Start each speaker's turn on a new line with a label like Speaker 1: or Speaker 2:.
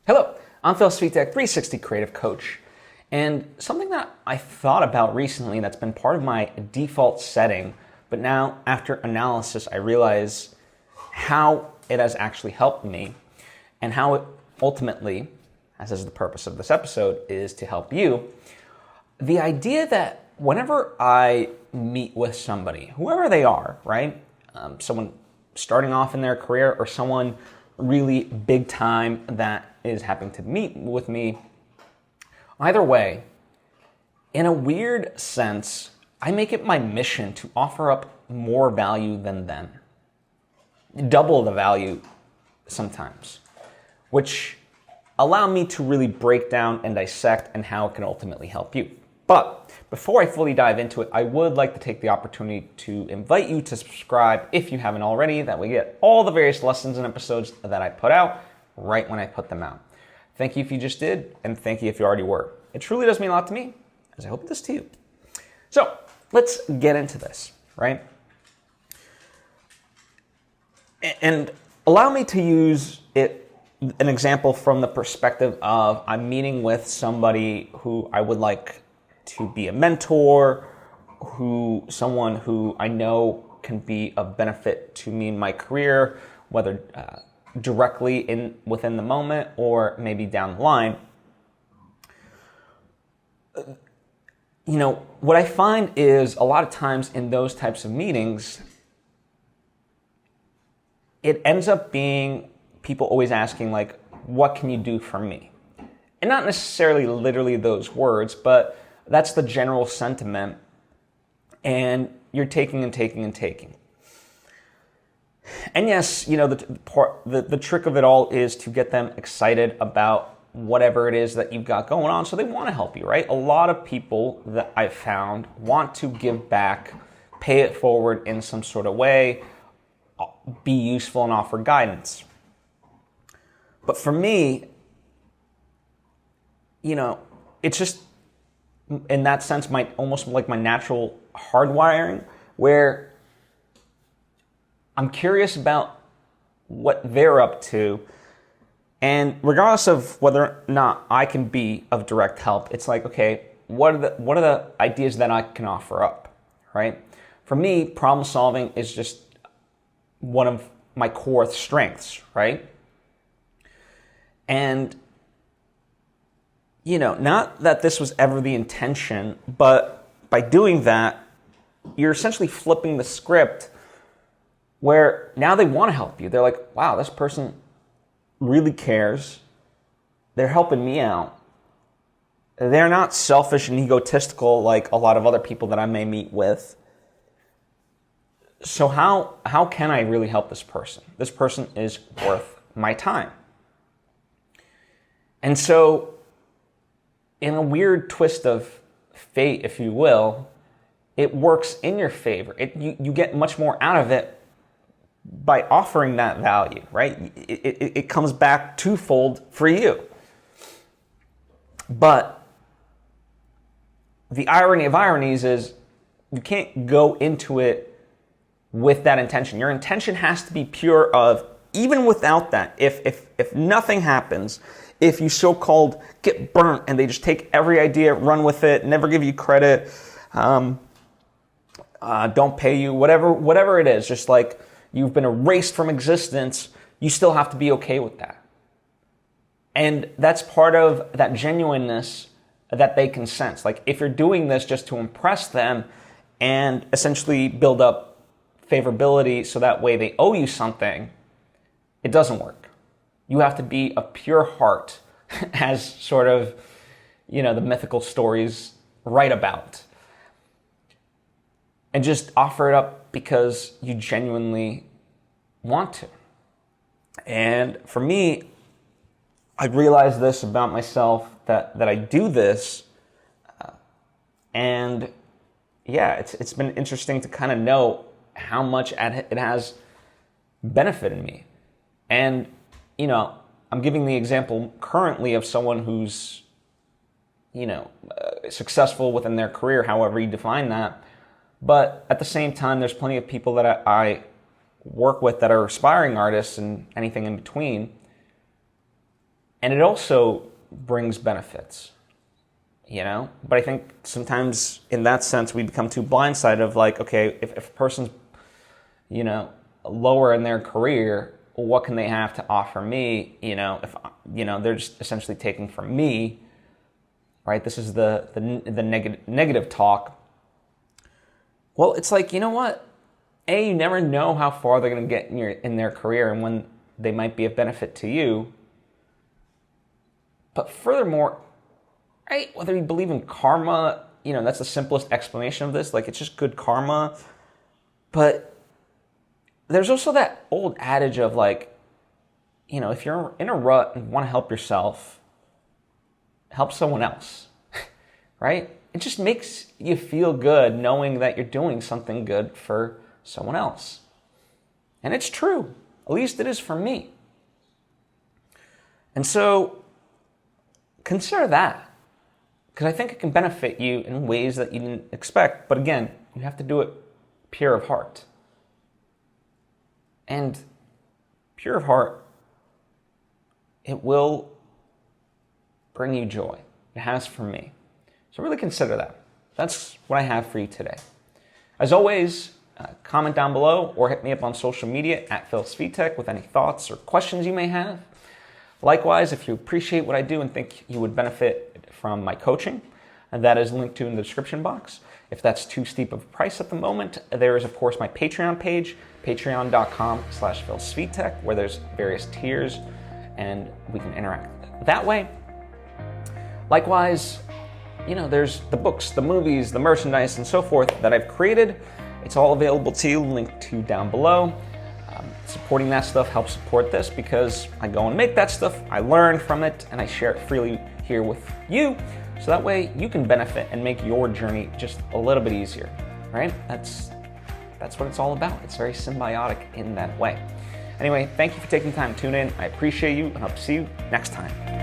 Speaker 1: Hello, I'm Svitek, 360 Creative Coach. And something that I thought about recently that's been part of my default setting, but now after analysis, I realize how it has actually helped me and how it ultimately, as is the purpose of this episode, is to help you. The idea that whenever I meet with somebody, whoever they are, right? Someone starting off in their career or someone really big time that is happening to meet with me. Either way, in a weird sense, I make it my mission to offer up more value than them. Double the value sometimes, which allow me to really break down and dissect and how it can ultimately help you. But before I fully dive into it, I would like to take the opportunity to invite you to subscribe if you haven't already. That way you get all the various lessons and episodes that I put out right when I put them out. Thank you if you just did, and thank you if you already were. It truly does mean a lot to me, as I hope it does to you. So let's get into this, right? And allow me to use an example from the perspective of I'm meeting with somebody who I would like to be a mentor, someone who I know can be of benefit to me in my career, whether directly within the moment or maybe down the line. What I find is a lot of times in those types of meetings, it ends up being people always asking, like, what can you do for me? And not necessarily literally those words, but that's the general sentiment. And you're taking and taking and taking. And yes, the trick of it all is to get them excited about whatever it is that you've got going on. So they want to help you, right? A lot of people that I've found want to give back, pay it forward in some sort of way, be useful and offer guidance. But for me, it's just, in that sense, almost like my natural hardwiring, where I'm curious about what they're up to, and regardless of whether or not I can be of direct help, it's like, okay, what are the ideas that I can offer up, right? For me, problem solving is just one of my core strengths, right? And not that this was ever the intention, but by doing that, you're essentially flipping the script where now they want to help you. They're like, wow, this person really cares. They're helping me out. They're not selfish and egotistical like a lot of other people that I may meet with. So how can I really help this person? This person is worth my time. And so, in a weird twist of fate, if you will, it works in your favor. You get much more out of it by offering that value, right? It comes back twofold for you. But the irony of ironies is you can't go into it with that intention. Your intention has to be pure of, even without that, if nothing happens, if you so-called get burnt and they just take every idea, run with it, never give you credit, don't pay you, whatever it is, just like you've been erased from existence, you still have to be okay with that. And that's part of that genuineness that they can sense. Like, if you're doing this just to impress them and essentially build up favorability so that way they owe you something, it doesn't work. You have to be a pure heart, as sort of, the mythical stories write about. And just offer it up because you genuinely want to. And for me, I realized this about myself, that I do this. And yeah, it's been interesting to kind of know how much it has benefited me. And, I'm giving the example currently of someone who's, successful within their career, however you define that. But at the same time, there's plenty of people that I work with that are aspiring artists and anything in between. And it also brings benefits, But I think sometimes in that sense, we become too blindsided of like, okay, if a person's, lower in their career, what can they have to offer me? If, they're just essentially taking from me, right? This is the negative talk. Well, it's like, you know what? You never know how far they're going to get in their career and when they might be of benefit to you. But furthermore, right, whether you believe in karma, that's the simplest explanation of this. Like, it's just good karma. But there's also that old adage of like, if you're in a rut and want to help yourself, help someone else, right? It just makes you feel good knowing that you're doing something good for someone else. And it's true. At least it is for me. And so consider that, because I think it can benefit you in ways that you didn't expect. But again, you have to do it pure of heart. And pure of heart, it will bring you joy. It has for me. So really consider that. That's what I have for you today. As always, comment down below or hit me up on social media at Svitek with any thoughts or questions you may have. Likewise, if you appreciate what I do and think you would benefit from my coaching, and that is linked to in the description box. If that's too steep of a price at the moment, there is, of course, my Patreon page, patreon.com/PhilSvitek, where there's various tiers and we can interact that way. Likewise, there's the books, the movies, the merchandise, and so forth that I've created. It's all available to you, linked to down below. Supporting that stuff helps support this because I go and make that stuff, I learn from it, and I share it freely here with you. So that way you can benefit and make your journey just a little bit easier, right? That's what it's all about. It's very symbiotic in that way. Anyway, thank you for taking the time to tune in. I appreciate you, and I'll see you next time.